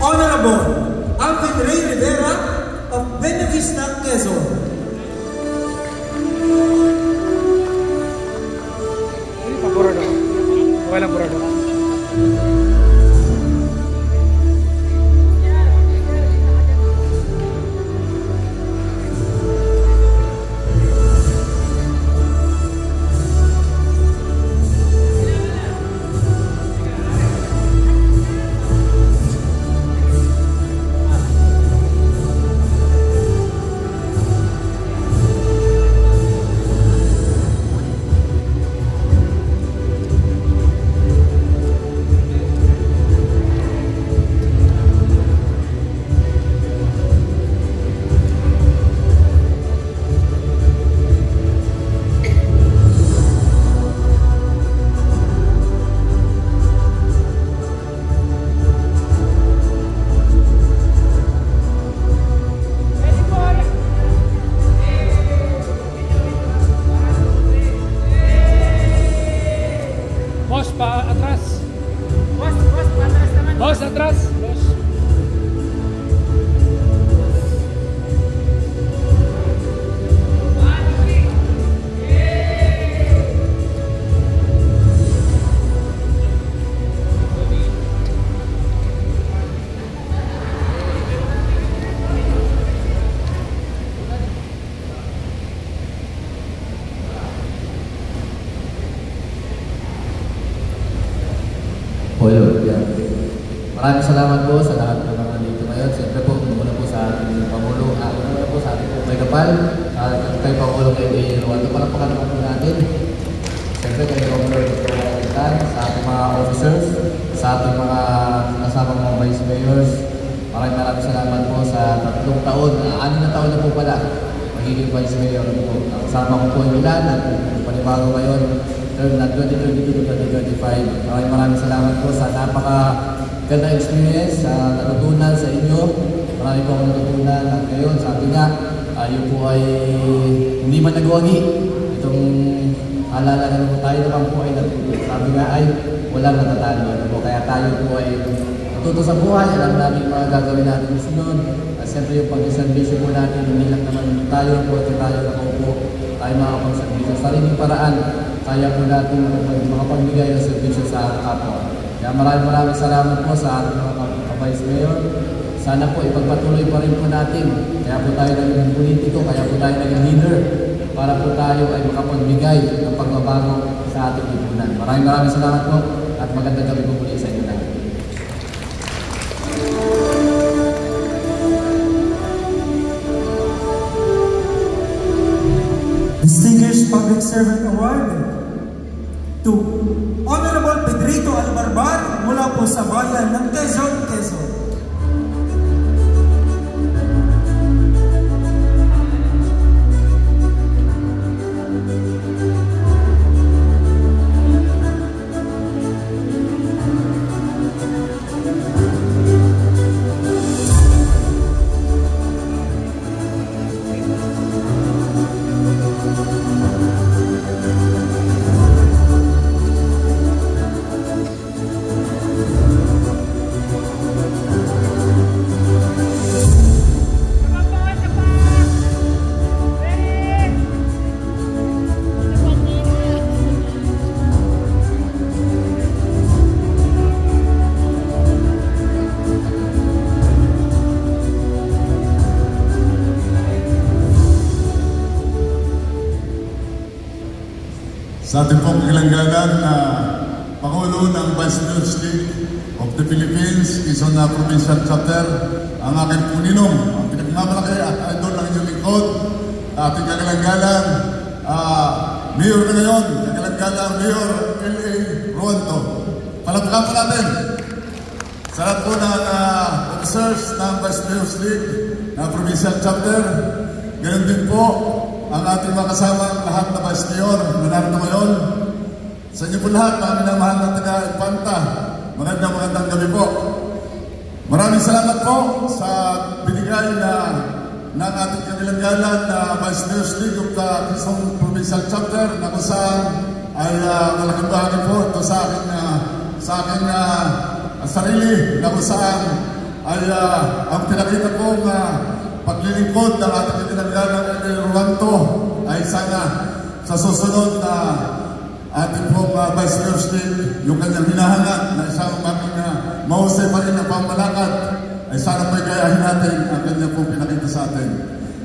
Honorable Alvin Ray Rivera of Benavista, Quezon. Purado. Walang purado. Maraming salamat po sa lahat ng mga dito ngayon. Siyempre po, muna po sa ating Pangulo, muna po sa ating may kapal, kay Pangulo kay Mayor Roaldo. Palakpakan naman po natin. Siyempre kay Governor sa ating mga officers, sa ating mga kasamang mga vice mayors. Maraming salamat po sa 3 taon, 6 na taon na po pala magiging vice mayor po. Kasama ko po yung ilan at panibago ngayon term na 2022 to 2025. Maraming salamat po sa napaka-ganda experience, sa natutunan sa inyo. Marami po akong natutunan at ngayon sabi nga, yun po ay hindi man nagwagi. Itong alala na po tayo naman po ay natutunan. Sabi nga ay walang natatalo. Kaya tayo po ay natuto sa buhay, alam namin mga gagawin natin sunod. At siyempre yung pag-servisyo po natin, hindi lang naman tayo po at tayo nakaupo, tayo makapag-servisyo. Sa sariling paraan, kaya po natin makapagbigay ng servisyo sa kapwa. Kaya maraming salamat po sa ating mga vice mayor. Sana po ipagpatuloy pa rin po natin. Kaya po tayo naging politiko, kaya po tayo naging leader para po tayo ay makapagbigay ng pagbabago sa ating lipunan. Maraming salamat po at magandang gabi po muli sa inyo lahat. Distinguished Public Servant Award to Honorable Pedrito Albarbar mula po sa bayan ng Quezon, Quezon. Sa ating pong kilanggalan na Pangulo ng Vice League of the Philippines, Quezon Provincial Chapter, ang aking puninong, ang pinagmamalaki at idol ng inyong lingkod, ating kakilanggalan, Mayor na ngayon, kakilanggalan Mayor L.A. Roaldo. Palagpakan po natin sa lahat po ng officers ng Vice Mayor's League na Provincial Chapter. Ganyan din po ang ating mga kasamang lahat na Vice Mayor na narito ngayon. Sa inyo po lahat, mga minamahal na taga-Infanta, magandang gabi po. Maraming salamat po sa binigay ng ating kakilanggalan na Vice Mayor's League of the Quezon Provincial Chapter na kung saan ay malaking bahagi po ito sa aking sarili na kung saan ay ang pinakita kong paglilingkod ng ating kinanggalang Ruanto ay sana sa susunod na ating pong Vice President, yung kanyang hinahangat na isang maging mahusay pa rin na pamalakad, ay sana po'y gayahin natin ang kanyang pong pinakita sa atin.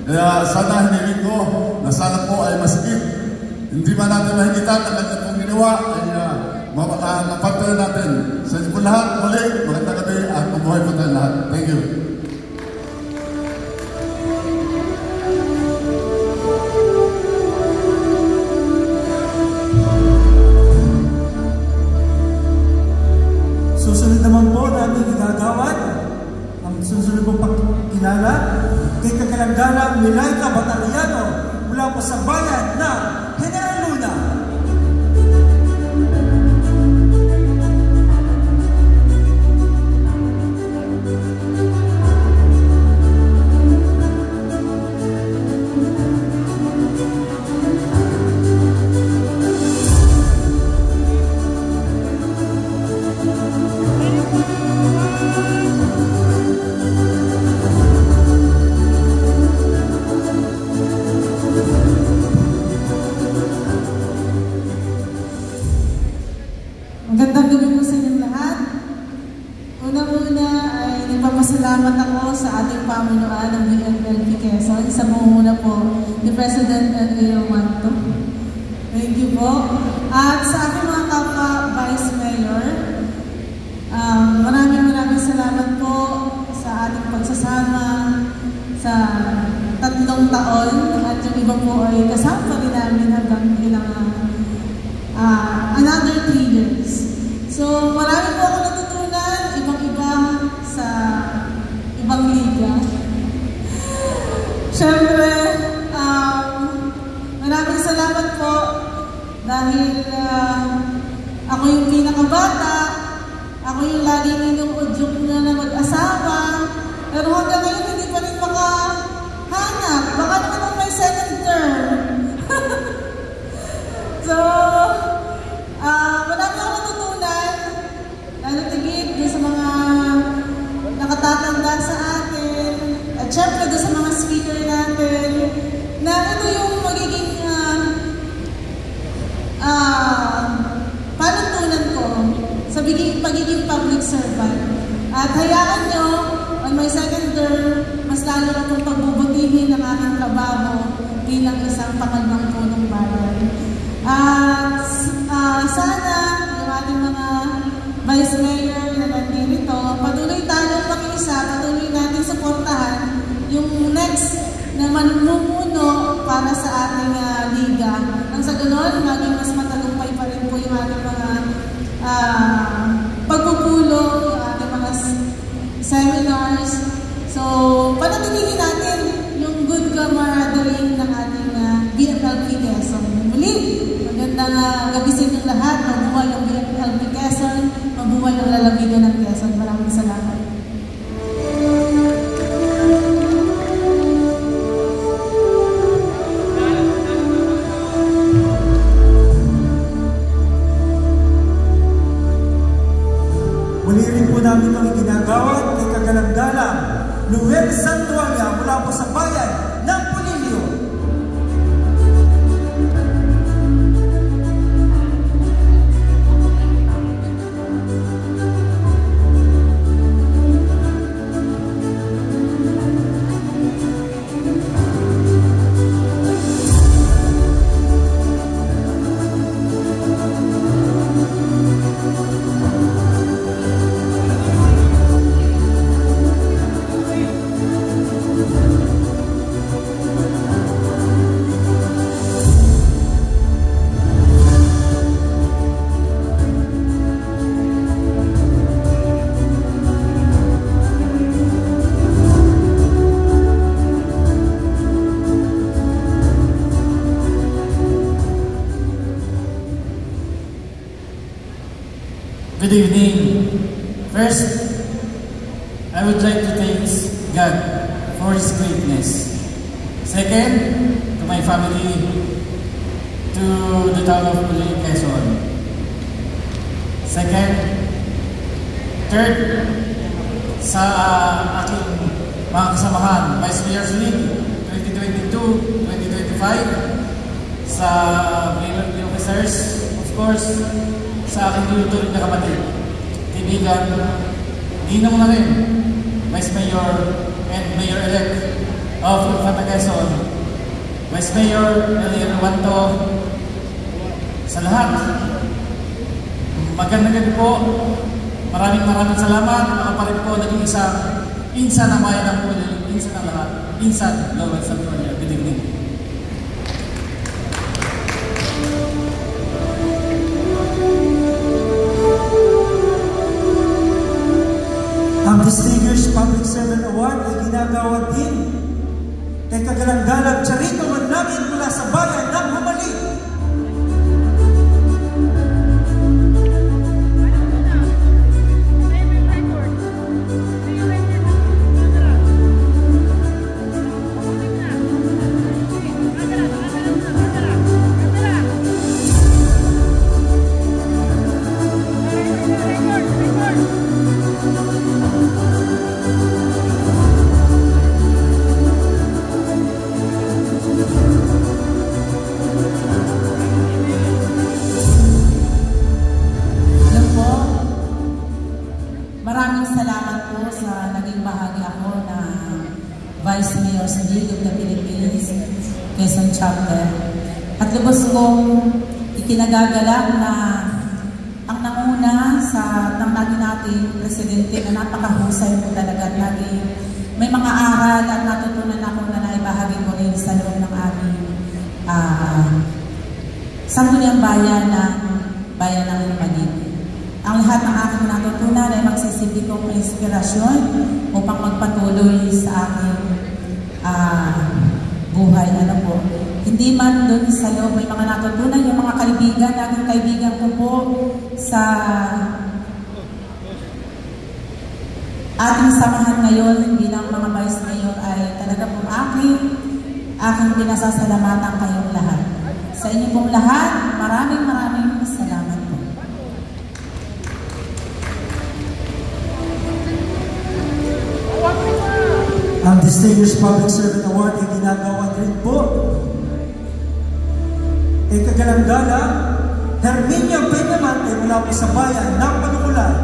Kaya sana hiniling ko na sana po ay masigit. Hindi man natin mahigitan ang kanyang pong ginawa, ay mapagpapala natin. Sa inyo po lahat, muli, magandang gabi at mabuhay po tayo lahat. Thank you. Susunod naman po natin igagawad ang susunod pong pagkilala kay Kagalanggalang Milaika Batariano mula po sa bayan ng General Luna. Magandang gabi po sa inyong lahat. Unang-una ay nagpapasalamat ako sa ating pamunuan ng BNLP Quezon sa pangunguna po ni President L.A. Ruanto. Thank you po. At sa aking mga kapwa Vice Mayor, maraming salamat po sa ating pagsasama sa 3 taon at yung iba po ay kasama rin namin hanggang ilang another 3 years. So, marami po ako natutunan, ibang-iba sa ibang liga. Siyempre, maraming salamat po dahil ako yung pinakabata, ako yung laging inuudyok na mag-asawa, pero hanggang ngayon hindi pa rin makahanap. Baka naman may second term. So, marami ako natutunan, lalo tigit doon sa mga nakatatanda sa atin, at syempre doon sa mga speaker natin, na ito yung magiging panuntunan ko sa pagiging public servant. At hayaan nyo, on my second term, mas lalo na itong pagbubutihin ng aking trabaho bilang isang pangalawang punong bayan. Sana yung ating mga Vice Mayor na nandito, patuloy tayong makiisa, patuloy natin suportahan yung next na manumuno para sa ating liga. Nang sa ganon, maging mas matagumpay pa rin po yung ating mga pagpupulong, yung ating mga seminars. So, panatilihin natin yung good camaraderie ng ating BNLP Quezon. Muli, magandang gabi sa inyong lahat. Mabuhay ang BNLP Quezon, mabuhay ang lalawigan ng Quezon. Maraming salamat. Muli rin po namin itong iginagawad kay Kagalanggalang Noel Santualia mula po sa bayan ng Pulilio. Good evening. First, I would like to thank God for His greatness. Second, to my family, to the town of Pulilio, Quezon. Second, Third, sa aking mga kasamahan, Vice Mayor's League 2022-2025, sa military officers, of course, sa aking tinutuloy na kapatid, kaibigan, ninong na rin, Vice Mayor and Mayor-elect of Infanta Quezon, Vice Mayor Elian Ruanto, sa lahat, magandang gabi po. Maraming salamat. Ako pa rin po naging isang insan ng bayan ng Pulil, insan ng lahat, insan Lawrence Santoria. Good evening. Ang Distinguished Public Servant Award ay ginagawa din kay kagalang-galang Charito Manlangin mula sa bayan ng Humali. Vice Mayor's League of the Philippines, Quezon Chapter. At lubos kong ikinagagalak na ang nanguna sa nating presidente na napakahusay po talaga at lagi may mga aral at natutunan ako na naibahagi ko rin sa loob ng aming sangguniang bayan ng Lumagit. Ang lahat ng aking natutunan ay magsisilbi kong inspirasyon upang magpatuloy sa aking buhay. Hindi man doon sa loob may mga natutunan, yung mga kaibigan, naging kaibigan ko po sa ating samahan ngayon bilang mga Vice Mayor ay talaga pong aking pinasasalamatan kayong lahat. Sa inyo pong lahat, maraming salamat po. Ang Distinguished Public Servant Award ay ginagawa rin po ay kagalang-galang Herminia Peñamante mula po sa bayan ng Panukulan.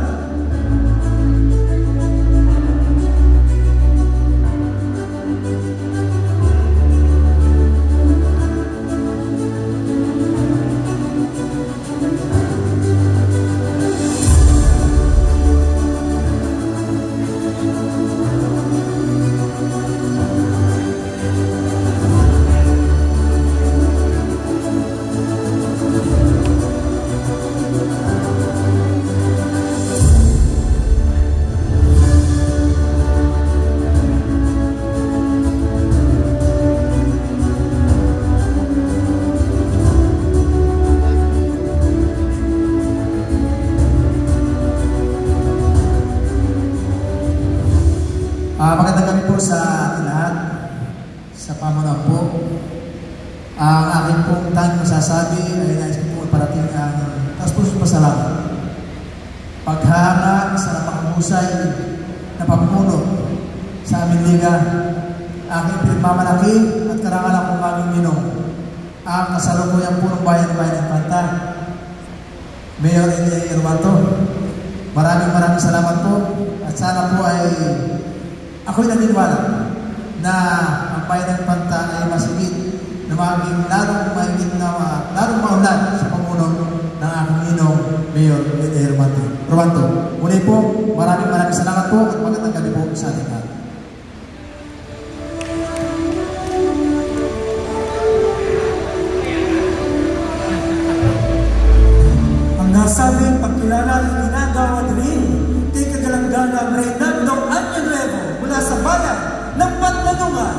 Magandang gabi po sa ating lahat, sa pamunuan po. Ang aking pong tanging masasabi ay nais ko po parating ang taus-pusong pasalamat. Paghanga sa napakahusay na pamumuno sa aming liga, aking pinagmamalaki at karangalan kong aming ninong, ang kasalukuyang punong bayan ng Infanta, Mayor Elian Ruanto. Maraming salamat po at sana po ay ako'y naniniwala na ang bayan ng Infanta ay masigit na maging lalong maunlad sa pamuno ng aking ninong Mayor Elian Ruanto. Muli po, maraming salamat po at magandang gabi po sa ating lahat. Ang nasabing pagkilala ay ginagawa rin kay kagalang-galang Reynaldo Año Nuevo mula sa bayan ng Pantanungan.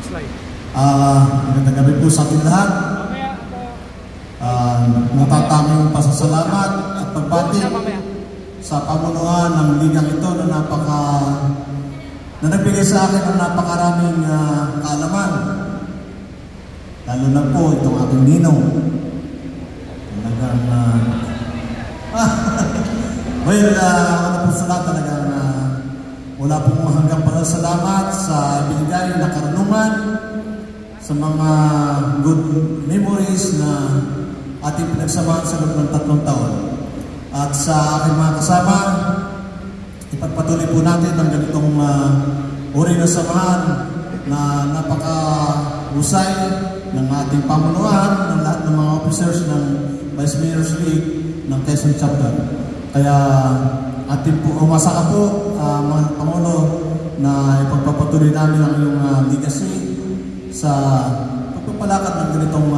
slide. Magandang gabi po sa ating lahat. Natataming pasasalamat at pagbati sa pamunuan ng ligang ito na nagbigay sa akin ng napakaraming kaalaman. Lalo na po itong aking ninong. Talagang ano po sa lahat, talagang wala pong hanggang pasasalamat sa binigay na karunungan, sa mga good memories na ating pinagsamahan sa loob ng 3 taon. At sa aking mga kasama, ipagpatuloy po natin ang ganitong uri ng samahan na napaka-husay ng ating pamunuan, ng lahat ng mga officers ng Vice Mayor's League ng Quezon Chapter. Kaya atin po, umasa ka po, mga Pangulo, na ipagpapatuloy namin ang iyong legacy sa pagpapalakad ng ganitong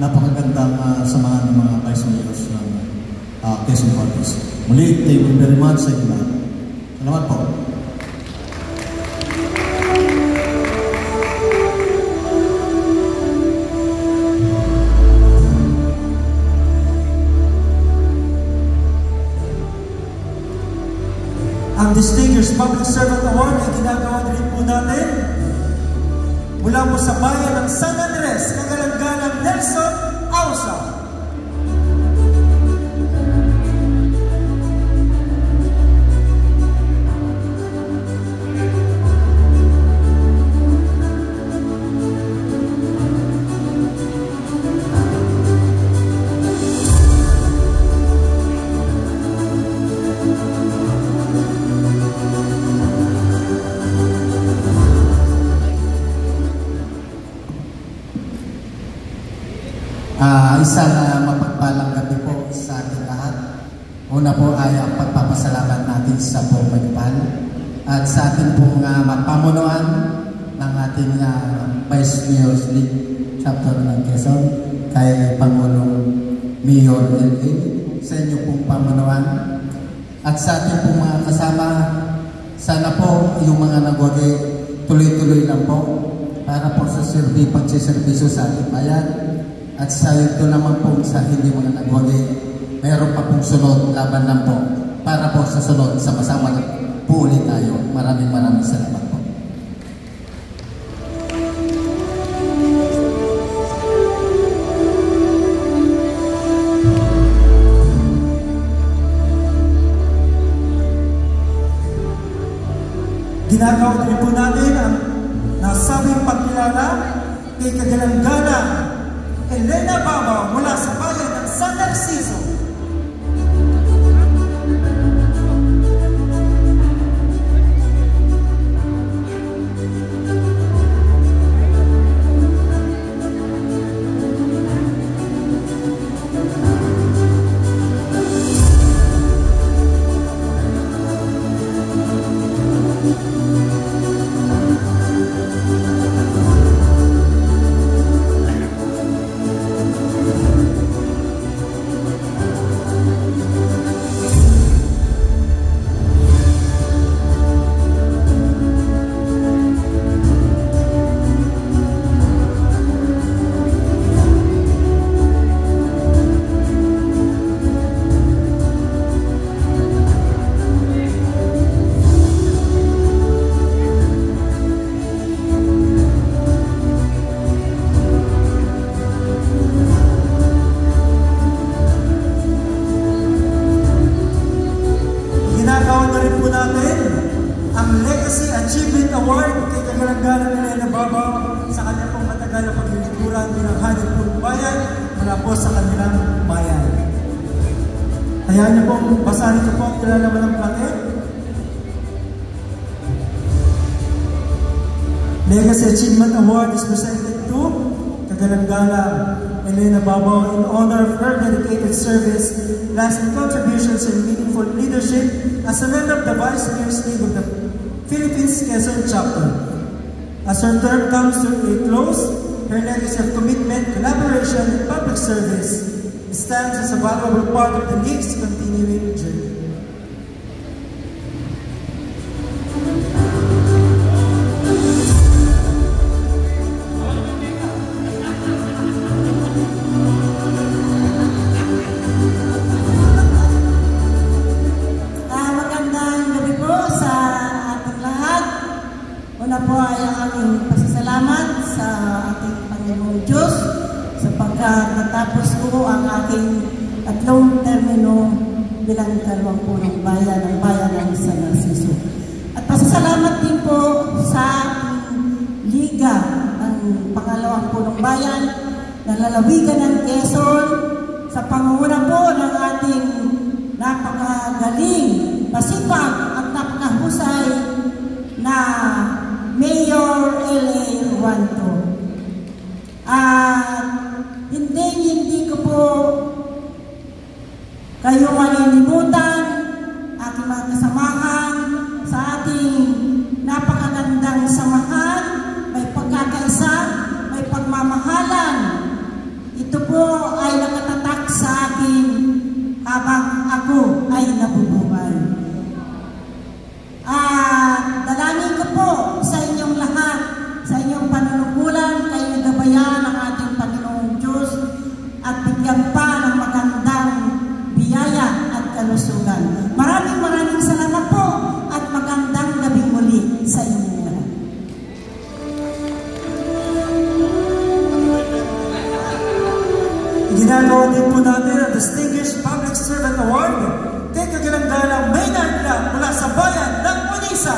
napakagandang samahan ng mga Vice Mayors ng Quezon Province. Muli, thank you very much sa inyo lahat. Salamat po. Ang Distinguished Public Servant Award ay ginagawa rin po natin mula po sa bayan ng San Andres, Kagalanggalang Nelson Ausa. Isang mapagpalang gabi po sa ating lahat. Una po ay ang pagpapasalamat natin sa buong Magpal at sa ating pong pamunuan ng ating Vice Mayor's League Chapter ng Quezon, kay Pangulong Mayor L.A. sa inyo pong pamunuan. At sa ating pong mga kasama, sana po yung mga nagwagi tuloy-tuloy lang po para po sa pagsiservisyo sa ating bayan. At sa ito naman po sa hindi mga nagwagi, mayroon pa pong sunod, laban lang po para po sa sunod, sama-sama po ulit tayo. Maraming salamat po. Ginagawa din po natin ang nasabing pagkilala kay Kagalanggalang Elena Baba mula sa bayan ng San Narciso. Hayaan niyo pong basahin niyo po ang ilalaman ng plaque. Legacy Achievement Award is presented to Kagalanggalang Elena Baba in honor of her dedicated service, lasting contributions, and meaningful leadership as a member of the Vice Mayor's League of the Philippines Quezon Chapter. As her term comes to a close, her legacy of commitment, collaboration, and public service stands as a valuable part of the League's continuing journey. po ang aking tatlong termino bilang 20 bayan ng bayan ng San Narciso. At pasasalamat din po sa Liga ng pangalawang punong bayan ng lalawigan ng Quezon sa pangunguna po ng ating napakagaling, masipag at napakahusay na Mayor L.A. Ruanto. At hindi ko po kayo malilimutan, aking mga kasamahan sa ating napakagandang samahan, may pagkakaisa, may pagmamahalan. Ito po ay nakatatak sa akin habang ako ay nabubuhay. At dalangin ko po sa inyong lahat, sa inyong panunungkulan, kayo gabayan ng ating Panginoong Diyos at bigyan pa ng magandang biyaya at kalusugan. Maraming salamat po at magandang gabi muli sa inyong lahat. Ginagawa din po natin ang Distinguished Public Servant Award kay kagalang-galang Maynard Lang mula sa bayan ng Unisa.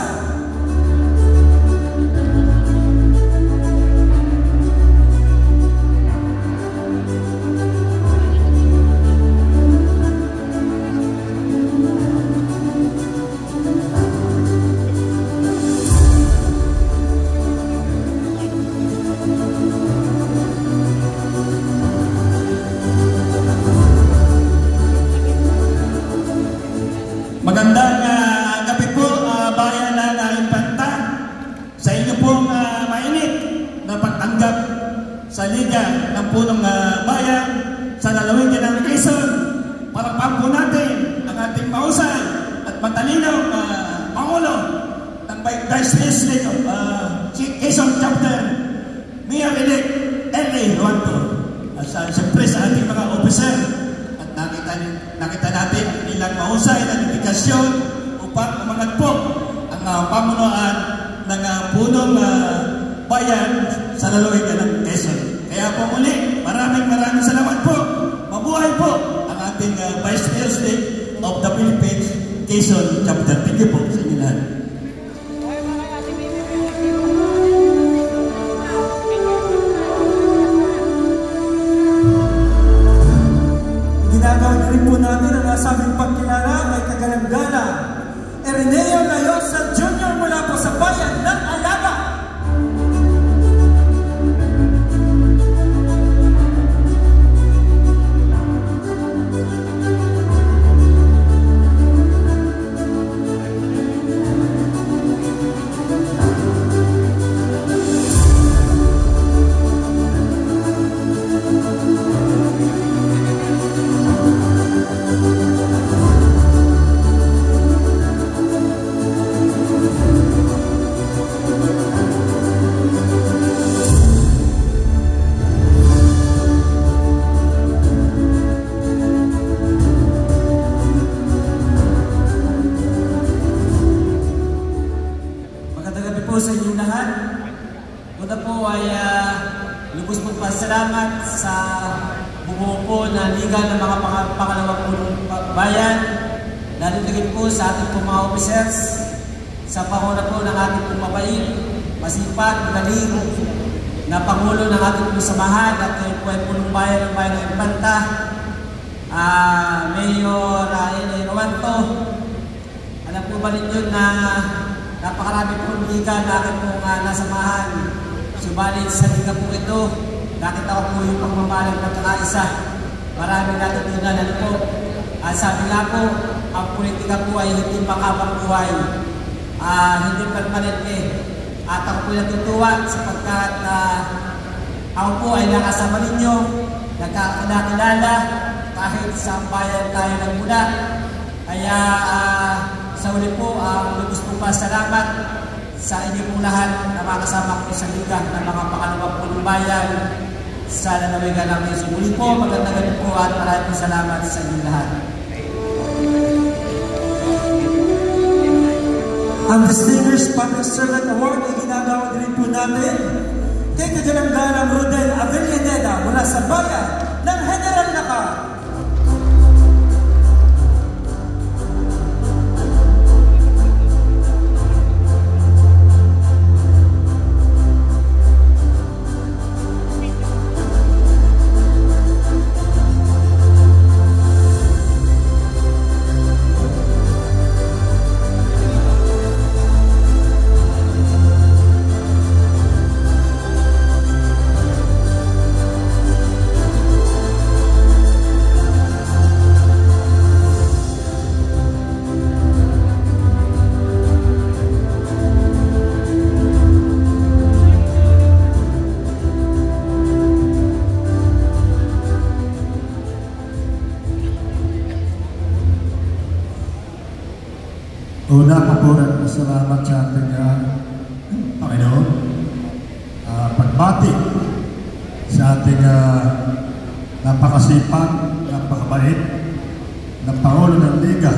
Magandang gabi po, bayan ng Infanta. Sa inyo pong mainit na pagtanggap sa Liga ng Punong Bayan sa lalawigan ng Quezon. Palakpakan po natin ang ating mahusay at matalinaw Pangulo ng Vice President of Quezon Chapter, Mayor-elect L.A. Ruanto. At siyempre sa ating mga officer, nakita natin ilang mahusay na dedikasyon upang umangat po ang pamunuan ng punong bayan sa lalawigan ng Quezon. Kaya po muli, maraming salamat po. Mabuhay po ang ating Vice President of the Philippines Quezon Chapter. Thank you po sa inyo lahat. Ginagawa na rin po natin ang nasabing pagkilala kay kagalang-galang Erneo Layosa Jr. mula po sa bayan ng Alaba. Sa inyong lahat, una po ay lubos pong pasalamat sa bumuo po na Liga ng mga pangalawang punong bayan, lalo na po sa ating po mga officers, sa panguna po ng ating pong mabait, masipag, magaling na Pangulo ng ating pong samahan at kayo po ay punong bayan ng bayan ng Infanta, Mayor L.A. Ruanto. Alam po ba ninyo na napakarami pong liga na akin pong nasamahan. Subalit sa liga po ito, nakita ko po yung pagmamalang pagkakaisa. Maraming natutunan ano po. At sabi nga po, ang politika po ay hindi panghabang buhay. Hindi permanente. At ako po natutuwa sapagkat ako po ay nakasama ninyo, nagkakilala kahit sa bayan tayo nagmula. Kaya sa uli po, lubos po pasalamat sa inyo pong lahat na makasama ko sa Liga ng mga pangalawang punong bayan sa lalawigan ng Quezon. Muli po, magandang gabi po at maraming salamat sa inyo lahat. Ang Distinguished Public Servant Award ay ginagawa din po natin kay kagalang-galang Rodel Avellaneda mula sa bayan ng General Naka. Una po po at salamat sa ating Panginoon. Pagbati sa ating napakasipag, napakabait na Pangulo ng Liga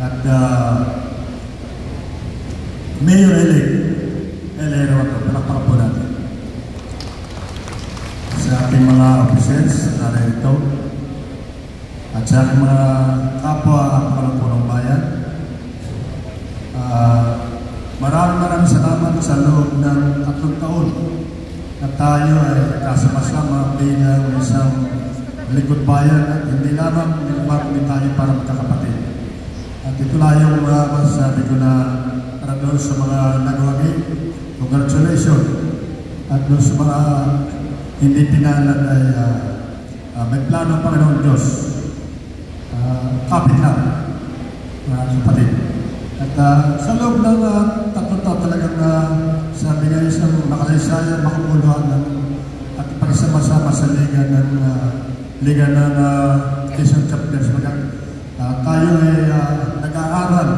at Mayor-elect Elena Wato. Palakpakan po natin. Sa ating mga officers na narito at sa ating mga kapwa Punong Bayan. Maraming salamat sa loob ng 3 taon na tayo ay kasama-sama bilang isang lingkod bayan at hindi lamang marami tayo para magkakapatid. At ito lang yung masasabi ko na para doon sa mga nagwagi, congratulations. At doon sa mga hindi pinalad ay may plano ng Panginoon Diyos. Kapit lang, mga kapatid. At sa loob ng 3 taon talagang sabi nga isang makalaysaya, makapuluhan at pagsama-sama sa liga ng Quezon Chapters. Tayo ay nag-aaral,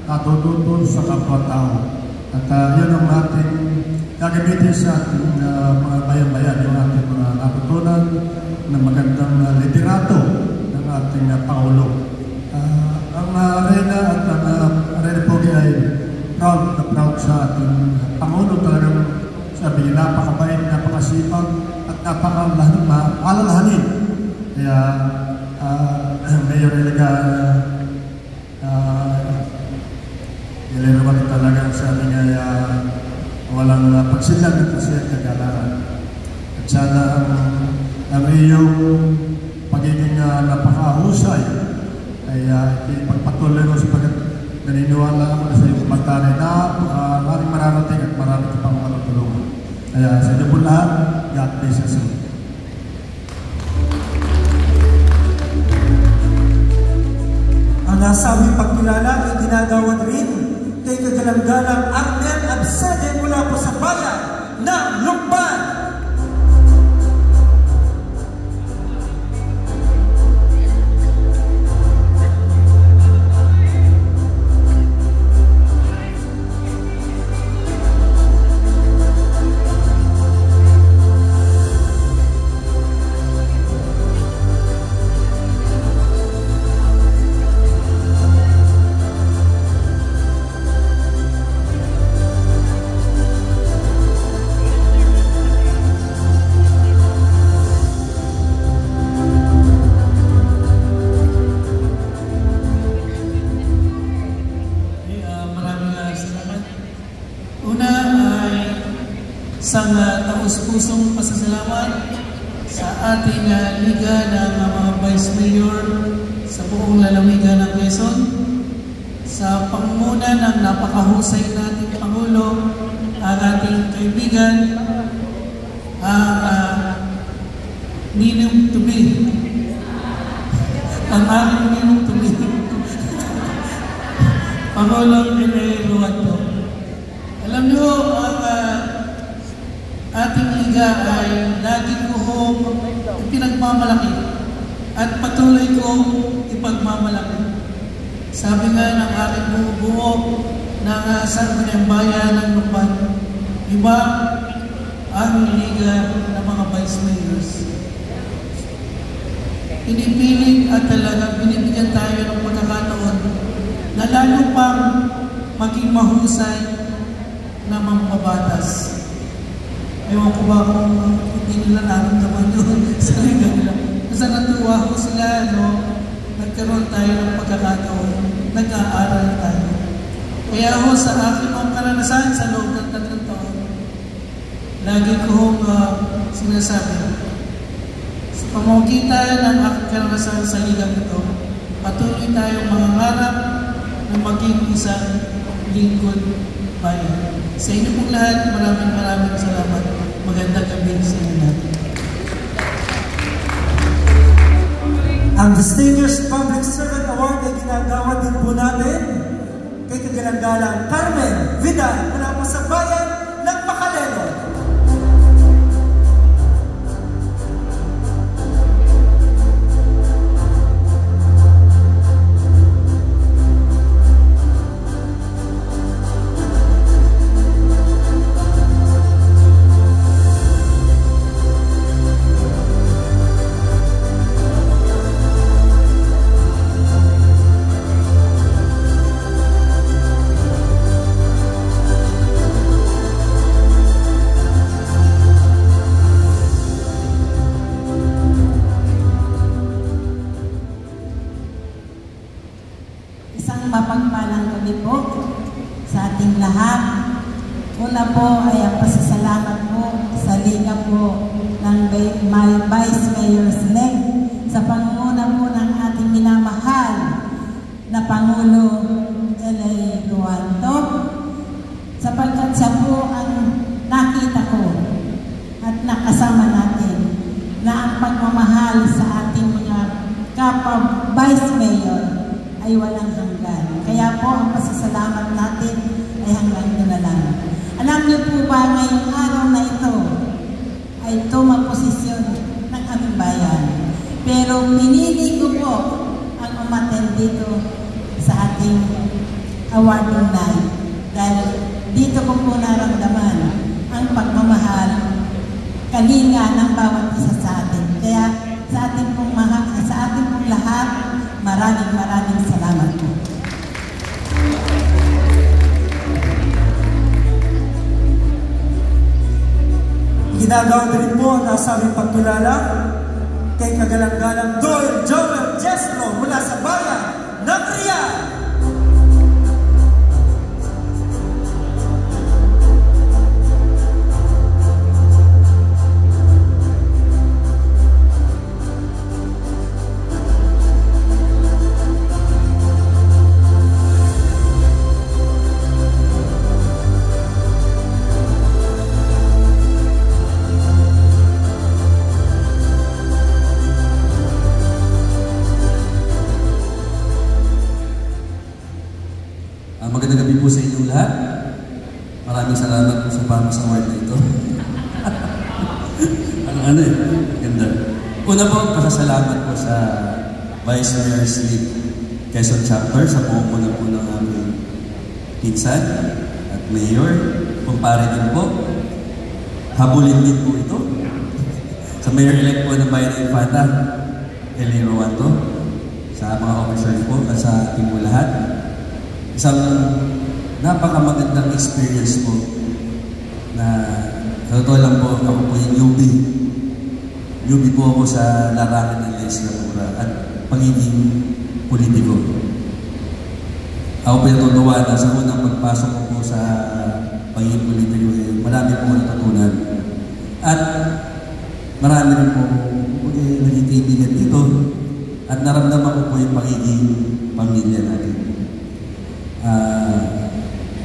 natututo sa kapwa-tao. At yun ang ating gagamitin sa ating mga bayan-bayan, yung ating mga natutunan ng magandang liderato ng ating Pangulo. Ang Arena at ang Arena Pogi ay proud na proud sa ating Pangulo. Talagang sabi niya, napakabait, napakasipag at napaka-alalahanin. Kaya Mayor Elena Elena talagang sabi niya walang pagsilan kasi at kagalaran. At sana ang iyong pagiging napakahusay ay ipagpatuloy mo sapagkat naniniwala ako na sa iyong komentary na maraming mararating at maraming ka pang matutulungan. Kaya sa inyo po lahat, God bless us all. Ang nasabing pagkilala ay ginagawa rin kay kagalang-galang Arnel Absede mula po sa bayan ng Lukban. Isang taus-pusong pasasalamat sa ating liga ng mga Vice Mayor sa buong lalawigan ng Quezon, sa pangunguna ng napakahusay nating Pangulo, ang ating kaibigan, ang Ninong Tubi, ang aking Ninong Tubi, Pangulong Elena Wato. Alam nyo, ang ating liga ay laging ko pinagmamalaki at patuloy kong ipagmamalaki. Sabi nga ng aking bumubuo ng Sangguniang Bayan ng Lukban, iba ang liga ng mga Vice Mayors. Pinipilit at talagang binibigyan tayo ng pagkakataon na lalo pang maging mahusay na mambabatas. Ewan ko ba kung hindi nila naramdaman yun sa liga nila. Minsan natuwa ko sila, no? Nagkaroon tayo ng pagkakataon, nag-aaral tayo. Kaya ho sa aking mga karanasan sa loob ng 3 taon, lagi ko sinasabi, sa pamamagitan ng aking karanasan sa ligang ito, patuloy tayong mangangarap na maging isang lingkod bayan. Sa inyo pong lahat, maraming salamat. Magandang gabi sa inyo natin. Ang Distinguished Public Servant Award ay ginagawa din po natin kay kagalang-galang Carmen Vidal mula po sa bayan ng Macalelo. Mapagpalang gabi po sa ating lahat. Una po ay ang pasasalamat po sa liga po ng Vice Mayor-elect sa pangunguna po ng ating minamahal na Pangulo L.A. Ruanto, sapagkat siya po ang nakita ko at nakasama natin na ang pagmamahal sa ating mga kapwa Vice Mayor ay walang hanggan. Kaya po, ang pasasalamat natin ay hanggang doon na lang. Alam niyo po ba, ngayong araw na ito ay tumaposisyon ng aming bayan. Pero pinili ko po ang umattend dito sa ating awarding night. Dahil dito ko po naramdaman ang pagmamahal, kalinga ng bawat isa sa atin. Kaya sa ating pong lahat, maraming salamat po. Ginagawa din po ang nasabing pagtulala kay kagalang-galang Doyle Joel Jestro mula sa bayan ng Riyadh. Magandang gabi po sa inyong lahat. Maraming salamat po sa Pamas Award na ito. Ganda. Una po, pasasalamat po sa Vice Mayor's League Quezon Chapter sa pumuna po ng aming pinsan at Mayor. Kumpare din po. Habulin din po ito. Sa Mayor-elect po ng Bayan ng Infanta, L.A. Ruanto, sa mga officers po at sa ating po lahat. Isang napakamagandang experience po na sa totoo lang po, ako po yung newbie. Newbie po ako sa larangan ng legislatura at pagiging politiko. Ako po yung tutuwa na sa unang pagpasok ko po sa pagiging politiko, marami po natutunan. At marami rin po naging kaibigan dito at naramdaman ko po yung pagiging pamilya natin.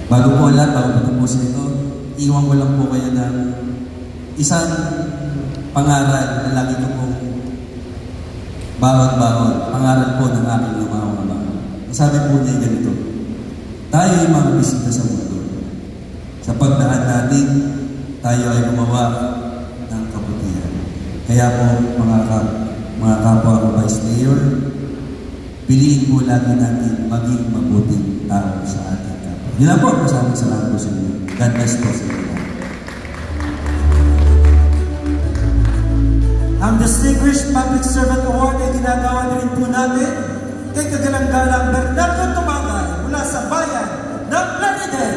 Bago po lahat, bago patapos ito, iwan ko lang po kayo ng isang pangaral na lagi ko pong bawat pangaral po ng aking lumawang ama. Sabi po niya ganito, tayo ay mga bisita sa mundo. Sa pagdaan natin, tayo ay gumawa ng kabutihan. Kaya po, mga kapwa ko Vice Mayor, piliin po lagi natin maging mabuting tao sa ating kapwa. Yun na po, masamang salamat po sa inyo. God bless po sa inyo. Ang Distinguished Public Servant Award ay ginagawa din po natin kay kagalang-galang Bernardo Tumagay mula sa bayan ng Plaridel.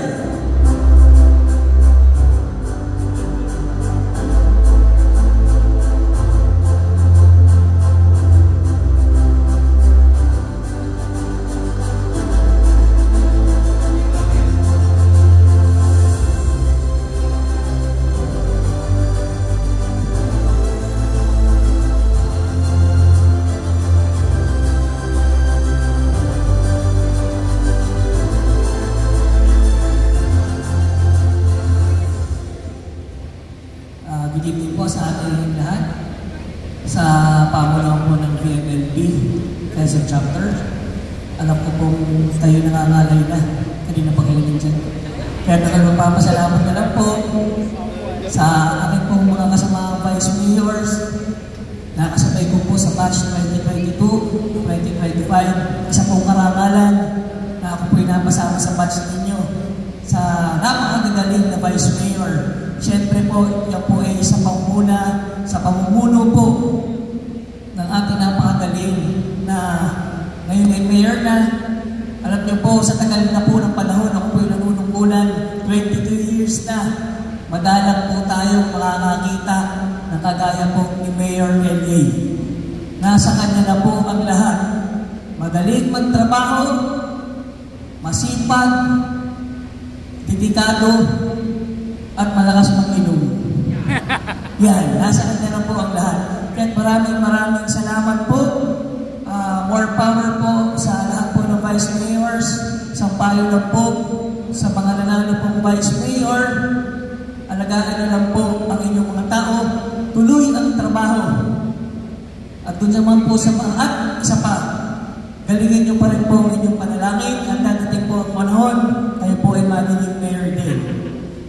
Quezon Chapter. Alam ko pong tayo nangangalay na. Kanina pag-iling dyan. Kaya magpapasalamat na lang po sa aking pong mga kasama Vice Mayors. Nakasabay ko po sa batch 2022-2025. Isa pong karangalan na ako po'y napasama sa batch ninyo. Sa napakagagaling na Vice Mayor. Siyempre po, yan po ay sa pamumuno po ng ating napakagaling na ngayon ay mayor na. Alam niyo po, sa tagal na po ng panahon, ako po'y nanunungkulan, 22 years na. Madalang po tayo makakakita ng kagaya po ni Mayor L.A. Nasa kanya na po ang lahat. Magaling magtrabaho, masipag, dedikado, at malakas mag-inom. Yan, nasa kanya na po ang lahat. Kaya maraming salamat po. More power po sa lahat po ng Vice Mayors. Isang payo na po sa mga nanalo pong Vice Mayor. Alagaan na lang po ang inyong mga tao. Tuloy ang trabaho. At dun naman po sa mga, at isa pa, galingin nyo pa rin po ang inyong panalangin at dadating po ang panahon, kayo po ay magiging mayor din.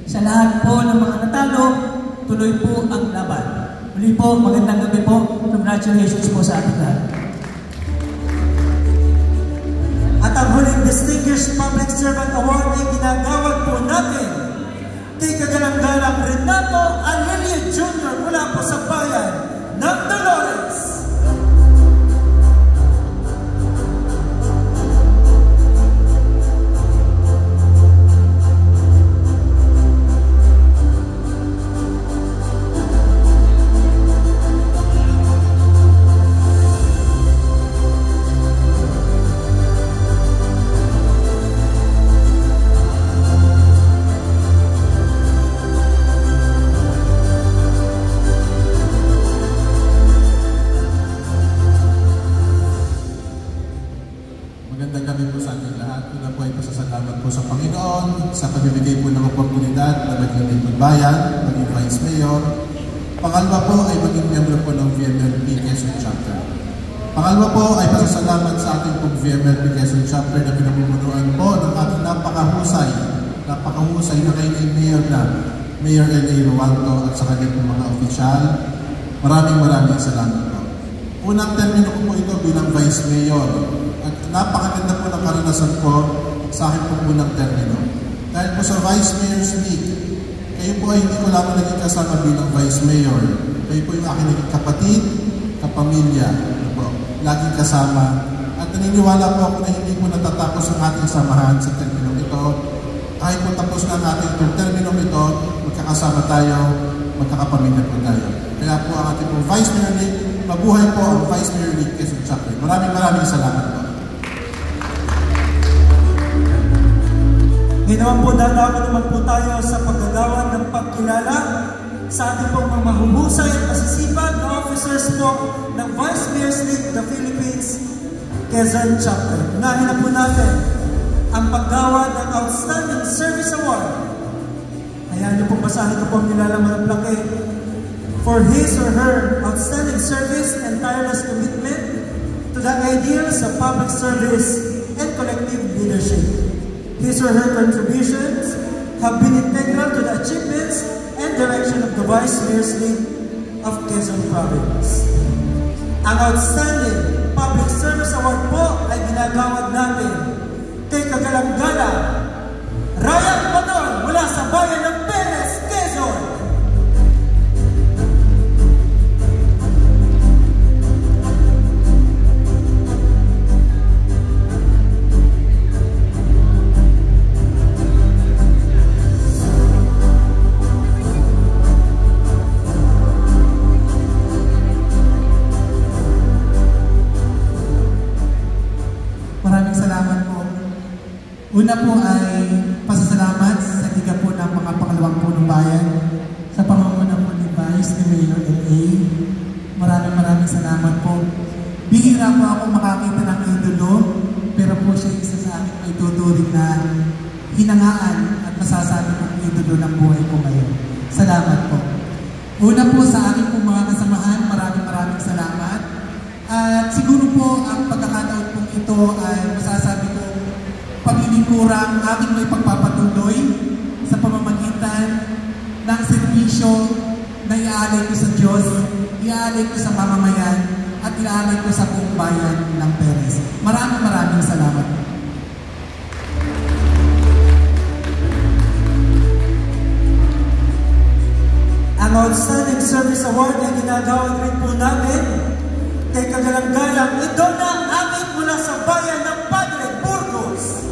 Sa lahat po ng mga natalo, tuloy po ang laban. Muli po, magandang gabi po. Congratulations po sa ating lahat. At ang huling Distinguished Public Servant Award ay ginagawad po natin kay kagalang-galang Renato Alilia Jr. mula po sa bayan ng Dolores. sa pagbibigay po ng oportunidad na maging lingkod bayan, maging Vice Mayor. Pangalawa po ay maging member po ng VMLP Quezon Chapter. Pangalawa po ay pasasalamat sa ating pong VMLP Quezon Chapter na pinamumunuan po ng ating napakahusay na kay Mayor na Mayor L.A. Rualto at sa kanyang mga opisyal. Maraming salamat po. Unang termino ko po ito bilang Vice Mayor at napakaganda po ng karanasan ko sa akin po unang termino. Dahil po sa Vice Mayor's League, kayo po ay hindi ko lamang naging kasama bilang Vice Mayor. Kayo po yung aking naging kapatid, kapamilya, laging kasama. At naniniwala po ako na hindi po natatapos ang ating samahan sa termino ito. Kahit po tapos na ang ating termino ito, magkakasama tayo, magkakapamilya po tayo. Kaya po ang ating po Vice Mayor League, mabuhay po ang Vice Mayor League Quezon Chapter. Maraming salamat po. Ngayon naman po, dadami naman po tayo sa paggagawa ng pagkilala sa ating pong mga mahuhusay at masisipag na officers po ng Vice Mayor's League of the Philippines Quezon Chapter. Unahin na po natin ang paggawa ng Outstanding Service Award. Ayan niyo po, basahin ko po ang nilalaman ng plaque. For his or her outstanding service and tireless commitment to the ideals of public service and collective leadership. His or her contributions have been integral to the achievements and direction of the Vice Mayor's League of Quezon Province. Ang Outstanding Public Service Award po ay ginagawad natin kay kagalang-gala Ryan Manol mula sa bayan ng Perez, Quezon. Una po ay pasasalamat sa tiga po ng mga pangalawang punong bayan sa pamamuna po ni Vice ni Mayor L.A. Maraming salamat po. Bihira po ako makakita ng idolo, pero po siya isa sa akin may tuturing na hinangaan at masasabi kong idolo ng buhay ko ngayon. Salamat po. Una po sa aking po mga kasamahan, maraming salamat. At siguro po ang pagkakataon po ay masasabi ko paglilingkurang ating may pagpapatuloy sa pamamagitan ng serbisyo na iaalay ko sa Diyos, iaalay ko sa mamamayan, at iaalay ko sa buong bayan ng Perez. Maraming salamat. Ang Outstanding Service Award na ginagawa rin po namin kay kagalang-galang ito na amin mula sa bayan ng Padre Burgos.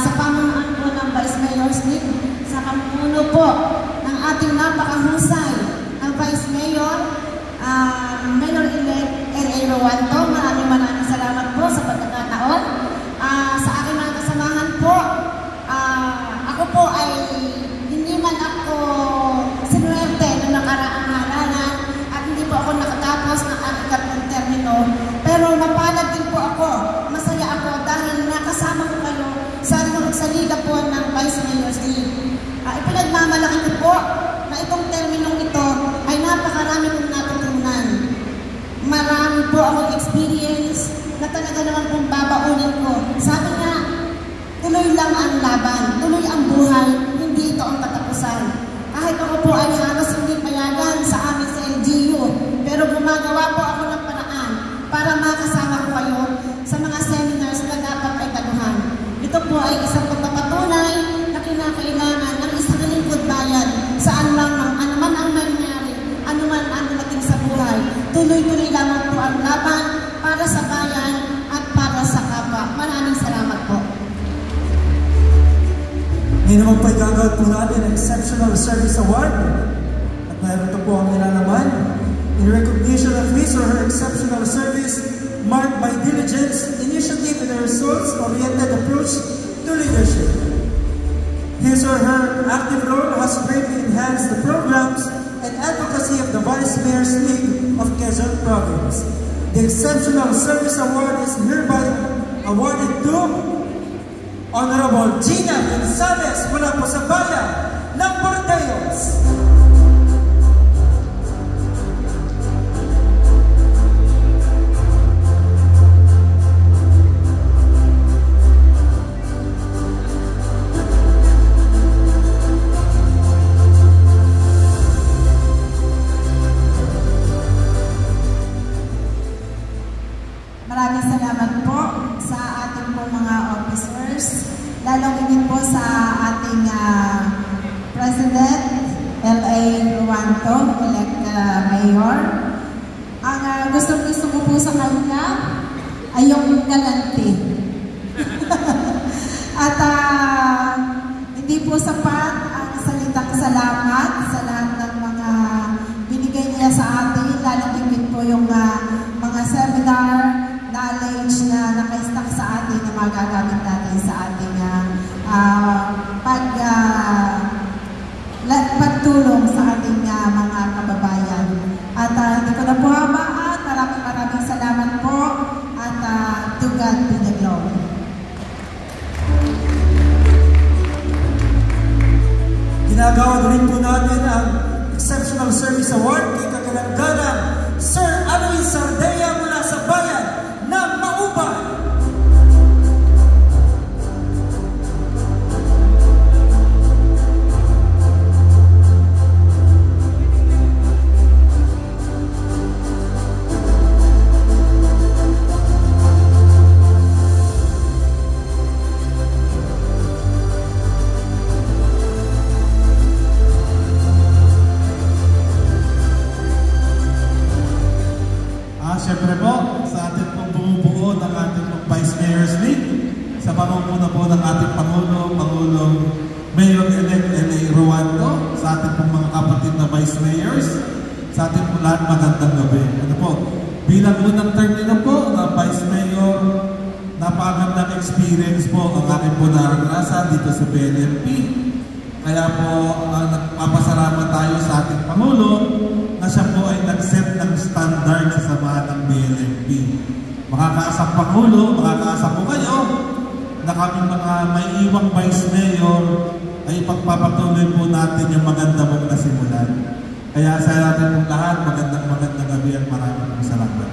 Sa pamamaan po ng Vice Mayor's League, sa pamuno po ng ating napakahusay ng Vice Mayor, Mayor-elect L.A. Rowanto, maraming salamat po sa pagkakataon. Sa aking mga kasamahan po, ako po ay hindi man ako sinuwerte ng nakaraang halalan at hindi po ako nakatapos ng aking katlong termino, pero mapalad din po ako, masaya ako dahil nakasama ko kayo sa liga po ng Vice Mayor's League. Ipinagmamalaki ko po na itong terminong ito ay napakarami kong natutunan. Marami po akong experience na talaga naman pong babaunin ko. Sabi nga, tuloy lang ang laban, tuloy ang buhay, hindi ito ang katapusan. Kahit ako po ay halos hindi payagan sa amin sa LGU, pero gumagawa po ako ng paraan para makasama ko kayo sa mga seminars na dapat ay taguhan. Ito po ay isang pagpapatunay na kinakailangan ng isang lingkod bayan saan lang anuman ang nangyari, anuman ang dumating sa buhay. Tuloy-tuloy lamang po ang laban para sa bayan at para sa kapwa. Maraming salamat po. Ngayon naman po igagawad po natin ang Exceptional Service Award. At mayroon ito po ang nilalaman. In recognition of his or her exceptional service, marked by diligence, initiative, and a results-oriented approach to leadership. His or her active role has greatly enhanced the programs and advocacy of the Vice Mayor's League of Quezon Province. The Exceptional Service Award is hereby awarded to Honorable Gina Gonzalez mula po sa bayan ng Bordeos. Maraming salamat po sa ating po mga officers, lalong higit po sa ating President L.A. Rowanto, elect Mayor. Ang gusto ko po sa kanya ay yung galante. At hindi po sapat ang salitang salamat sa lahat ng mga binigay niya sa atin, lalong higit po yung mga seminar, knowledge na naka-stack sa atin na magagamit natin sa ating pagtulong sa ating mga kababayan. At hindi ko na po habaan. Maraming salamat po at to God be the glory. Ginagawa rin po natin ang Exceptional Service Award kay kagalang-galang Sir Aloy Sardea mula sa bayan ng Mauban. Siyempre po, sa ating pong bumubuo ng ating Vice Mayor's League, sa pamumuno po ng ating lahat magandang gabi. Ano po, bilang unang term nila po na Vice Mayor, napakagandang experience po ang aking po naranasan dito sa BNMP. Kaya po, nagpapasalamat tayo sa ating Pangulo na siya po ay nag-set ng standard sa samahan ng BNMP. Makakaasa Pangulo, makakaasa po kayo na kami mga may iwang Vice Mayor ay ipagpapatuloy po natin yung maganda mong nasimulan. Kaya sa natin pong lahat, magandang gabi at maraming salamat.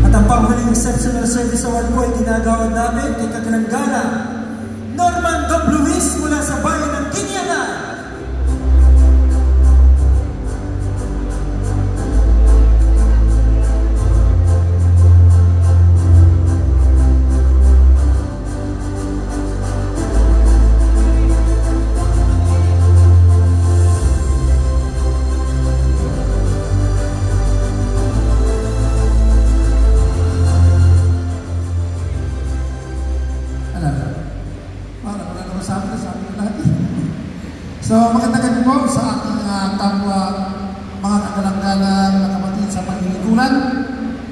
At ang panghuling Exceptional Service Award po ay ginagawad namin kay Kagalanggana Norman Luis mula sa bayan ng Kinyana. So, magandang gabi po sa ating kapwa mga Kagalanggana na kapatid sa paglilingkuran,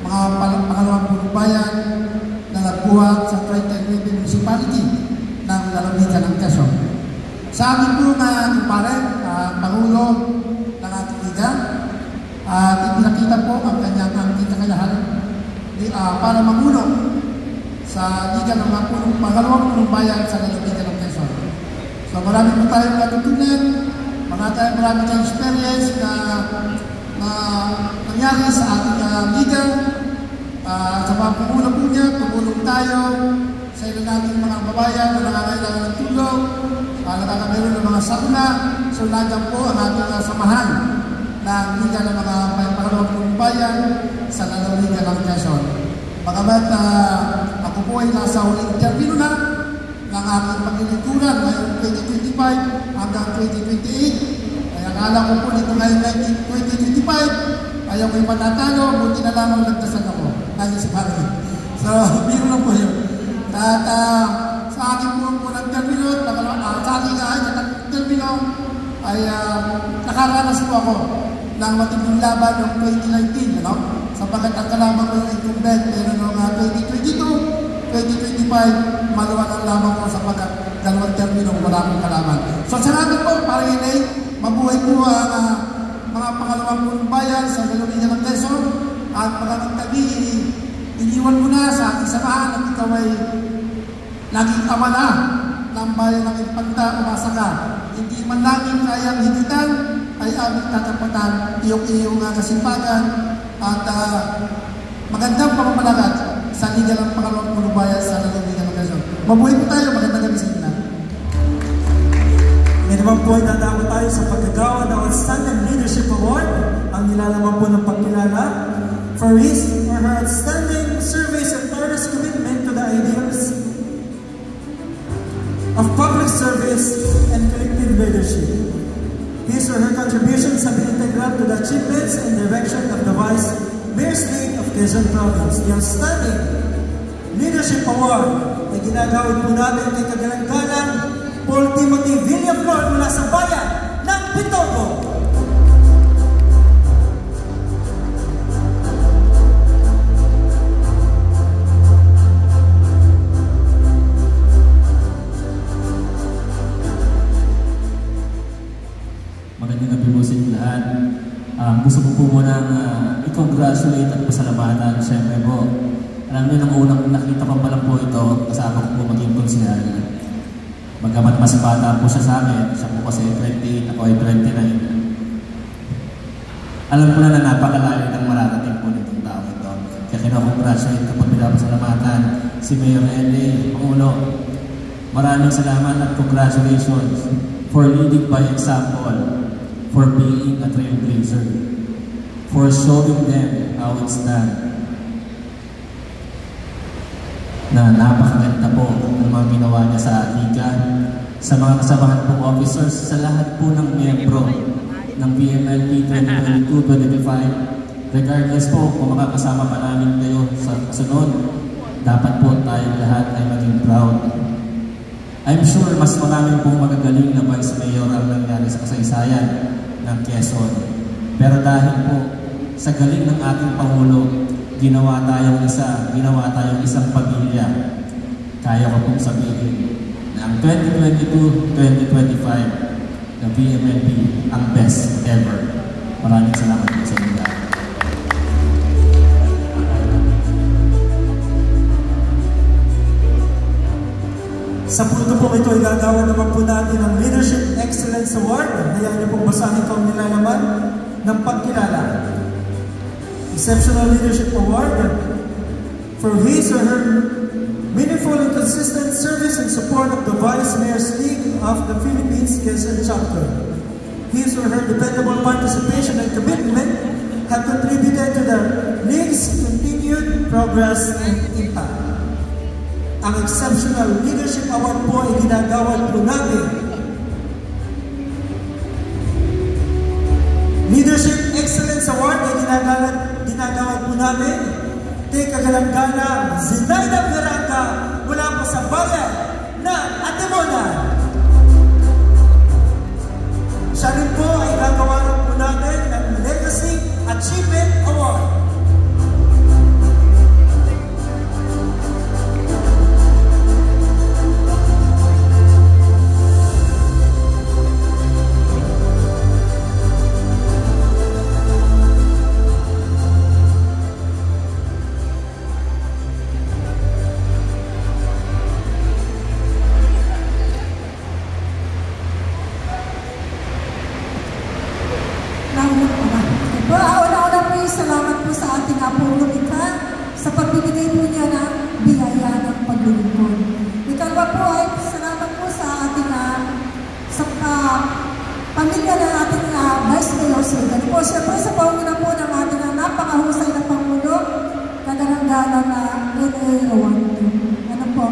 mga pangalawang purong bayan na nagbuhat sa Tri-Technique Municipality ng lalawigan ng Quezon. Sa ating po na kumpare, Pangulo ng ating liga, at ipinakita po ang kanyang kakayahan para mamuno sa liga ng mga pangalawang purong bayan sa lalawigan ng Quezon. So marami po tayong natutunan, marami tayong experience na nangyari sa ating liga. Sa mga Pangulo po niya, tumulong tayo sa ilan nating mga babayan na nangangailangan ng tulong, nakakameron ng mga sakuna. So nandiyan po ang ating samahan ng liga ng mga pangalawang bayan sa lalawigan ng Quezon. Bagamat ako po ay nasa huling interview na ng aking paglilingkuran ngayong 2025 hanggang 2028. Kaya akala ko po dito ngayon 2025 ay ako'y matatalo, buti na lamang nagdasal ako. Nandiyan si Pari. So, biro lang po yun. At sa aking po ng termino, sa aking termino ay nakaranas po ako ng matinding laban noong 2019. Sapagat ang kalaban ko yung incumbent, pero noong 2022, 2025, maluwag ang lamang ko sapagkat dalawang termino wala akong kalaban. So salamat po para yun mabuhay po ang mga pangalawang purong bayan sa lalawigan ng Quezon at magandang tabi, iniwan mo na sa ating samahan at ikaw ay laging amala ng bayan ng Infanta, umasa ka. Hindi man namin kayang higitan ay aming tatapatan iyong kasimpagan at magandang pamamalakad sa liga ng pangalawang purong bayan sa lalawigan ng Quezon. Mabuhay po tayo, magandang gabi sa inyo. Ngayon naman po ay dadako tayo sa paggagawa ng Outstanding Leadership Award, ang nilalaman po ng pagkilala for his or her outstanding service and tireless commitment to the ideals of public service and collective leadership. His or her contributions have been integral to the achievements and direction of the Vice Mayor's League of Quezon Province. The Outstanding Leadership Award ay ginagawin po natin kay Kagalanggana Paul Timothy Villaflor mula sa bayan ng Bitogo. Magandang gabi po sa inyo lahat. Gusto ko po muna i-congratulate at pasalamatan. Siyempre po, alam niyo, nang unang nakita ko pa lang po ito, kasama ko po maging konsyal. Bagamat mas bata po siya sa akin, siya po kasi 28, ako ay 29. Alam ko na napakalayo ng mararating po nitong tao ito. Kaya kinakongratulate ko pag pinapasalamatan si Mayor L.A. Pangulo. Maraming salamat at congratulations for leading by example, for being a trailblazer, for showing them how it's done. Na napakaganda po ng mga ginawa niya sa liga, sa mga kasamahan pong officers, sa lahat po ng miyembro ng BMLP 2022-2025. Regardless po kung makakasama pa namin kayo sa sunod, dapat po tayong lahat ay maging proud. I'm sure mas maraming pong magagaling na Vice Mayor ang nangyari sa kasaysayan ng Quezon. Pero dahil po sa galing ng ating Pangulo, ginawa tayong isang pamilya. Kaya ko pong sabihin na ang 2022-2025 ng BMNP ang best ever. Maraming salamat po sa inyo. Sa punto po ito, igagawa naman po natin ang Leadership Excellence Award. Hayaan niyo pong basahin ko ang nilalaman ng pagkilala. Exceptional Leadership Award for his or her meaningful and consistent service and support of the Vice Mayor's League of the Philippines Quezon Chapter. His or her dependable participation and commitment have contributed to the League's continued progress and impact. Ang Exceptional Leadership Award po ay ginagawad po natin. Leadership Excellence Award ay ginagawad po natin kay kagalang-galang Zinaida Veranga mula po sa bayan ng Antimonan. Siya rin po ay gagawaran po natin ng Legacy Achievement Award. Salamat po sa ating Apollo Ika sa pagbibigay po niya ng biyaya ng paglilingkod. Ikalwa po ay salamat po sa ating pamilya ng ating Vice Mayor Sir. Po siyempre sa panguna po ng ating napakahusay na Pangulo, kagalang-galang na N.A. Rowanto. Ano po?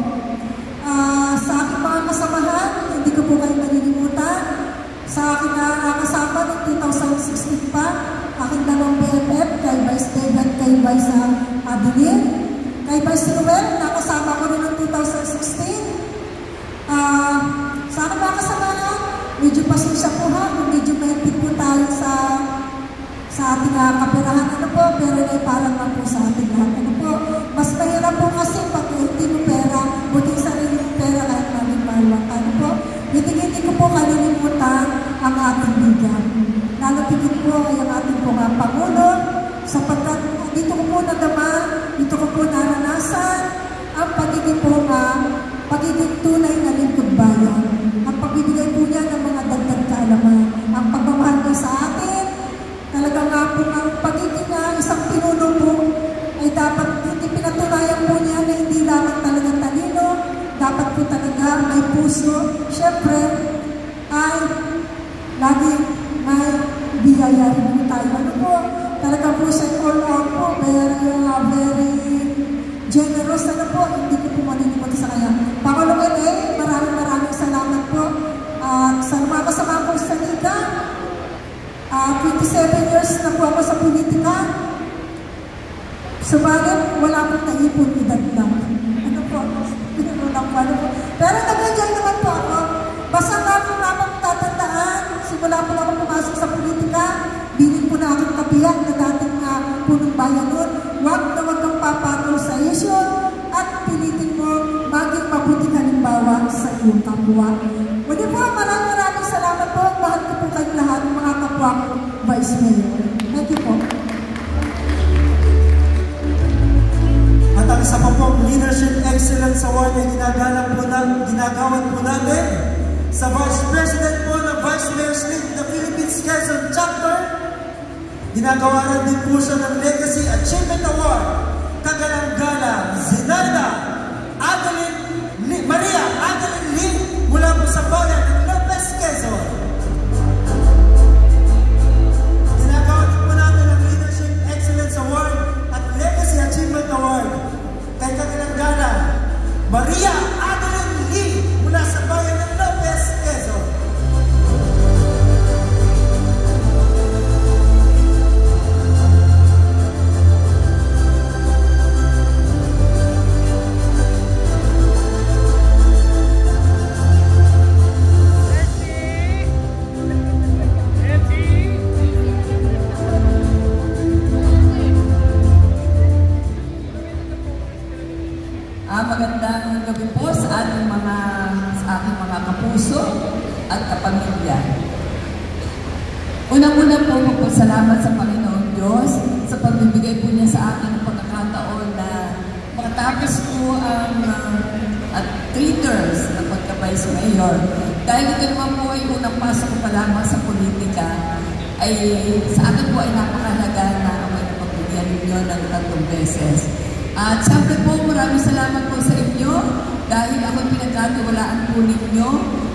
Sa aking mga kasamahan, hindi ko po kayo malilimutan. Sa aking kasama ng 2016 pa, aking dalawang BFF, kay Vice David, kay Vice Adeline, kay Vice Ruel, nakasama ko rin noong 2016. Sa aking mga kasama na, medyo pasensya po ha, kung medyo mahigpit po tayo sa ating kaperahan, ano po, pero ay parang lang po sa ating lahat. Ano po, mas mahirap po kasi pag hindi mo pera, buting sarili mo pera kahit maging malwang. Ano po, hindi ko po kalilimutan ang ating liga. Nalapigin po ay ang ating po nga Pangulo, sapagkat dito ko po nadama, dito ko po naranasan ang pagiging tunay na lingkod bayan. Ang pagbibigay po niya ng mga dagdag kaalaman. Ang pagmamahal niya sa atin, talaga nga po ang pagiging isang pinuno po ay dapat hindi pinatunayan po niya na hindi lamang talaga talino, dapat po talaga may puso. Siyempre, ay lagi may biyaya rin po tayo. Ano po, talaga po siya all out po, very generous. Ano po, hindi ko po malilimutan sa kanya. Pangulong N.A., maraming salamat po. Sa mga kasama ko sa Liga, 27 years na po ako sa politika. Subalit, wala akong naipon edad lang. Ano po, pero nag-enjoy naman po ako. Basta nga po naman tatandaan, simula po ako pumasok sa politika, bilin po na aking kabiyak na dating punong bayan nun, huwag kang papatol sa isyo at pilitin mo maging mabuting halimbawa sa iyong kapwa. Muli po, maraming salamat po. Mahal ko po kayong lahat, mga kapwa ko, Vice Mayor. Thank you po. At ang isa pa pong Leadership Excellence Award ay ginagawan po natin sa Vice President po ng Vice Mayor's League ng Philippines Quezon Chapter. Ginagawa din po siya ng Legacy Achievement Award. Kagalang-galang Zinaida Maria Adeline Lee mula po sa bayan ng Lopez, Quezon. Ginagawa din po natin ang Leadership Excellence Award at Legacy Achievement Award kay kagalang-galang Maria Adeline Lee mula sa bayan ng Lopez, Quezon. Magandang gabi po sa aking mga kapuso at kapamilya. Unang-una po magpasalamat sa Panginoon Diyos sa pagbibigay po niya sa akin ng pagkakataon na makatapos po ang 3 terms na pagka-Vice Mayor. Dahil ito naman po ay unang pasok ko pa lamang sa politika, ay sa akin po ay napakahalaga na ako'y napagbigyan ninyo ng 3 beses. At siyempre po, maraming salamat po sa inyo dahil ako'y pinagkatiwalaan po ninyo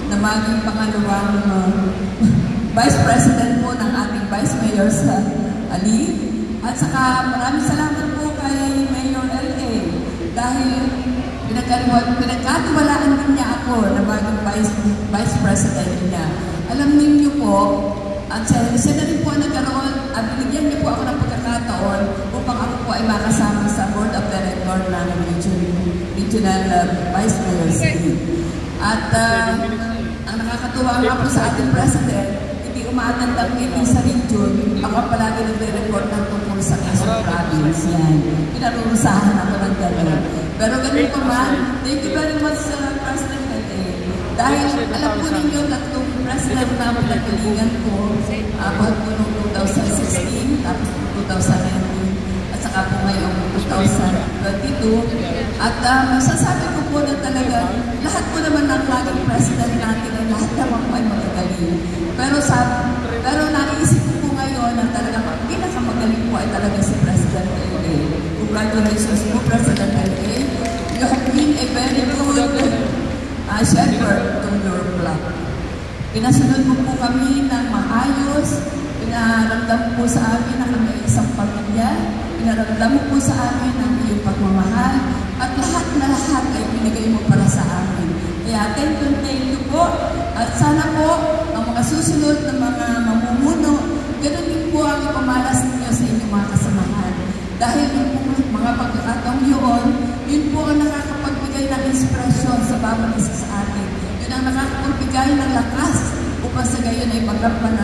na maging pangalawang Vice President po ng ating Vice Mayor sa Ali. At saka maraming salamat po kay Mayor L.A. dahil pinagkatiwalaan din niya ako na maging Vice President niya. Alam ninyo po, at siya na rin po nagkaroon at binigyan niyo po ako ng pagkakataon upang ako po ay makasama sa Board of Director ng Regional Vice Mayor's Team. At ang nakakatuwa nga po sa ating President, hindi umaatend ang meeting sa region, ako palagi nagre-report ng tungkol sa Quezon Province. Yan. Pinarurusahan ako ng gano'n. Pero ganun pa man, thank you very much President L.A. Dahil alam po ninyo na itong President na pinagkaligan ko about po noong 2016, tapos 2019, at saka po ngayong 2022. At masasabi ko po na talaga, lahat po naman ng laging President natin ay lahat naman po ay magagaling. Pero naiisip ko po ngayon na talagang pinakamagaling po ay talaga si President L.A. Congratulations po, President L.A. You have been a very good shepherd to your flock. Pinasunod mo po kami ng maayos, pinaramdam po sa amin na kami ay isang pamilya, pinaramdam mo po sa amin ang iyong pagmamahal, at lahat na lahat ay binigay mo para sa amin. Kaya thank you po, at sana po ang mga susunod na mga mamumuno, ganoon din po ang ipamalas ninyo sa inyong mga kasamahan. Dahil yung mga pagkakataong yun po ang nakakapagbigay ng inspirasyon sa bawat isa sa atin. Yun ang nakakapagbigay ng lakas upang sa gayon ay pagkapan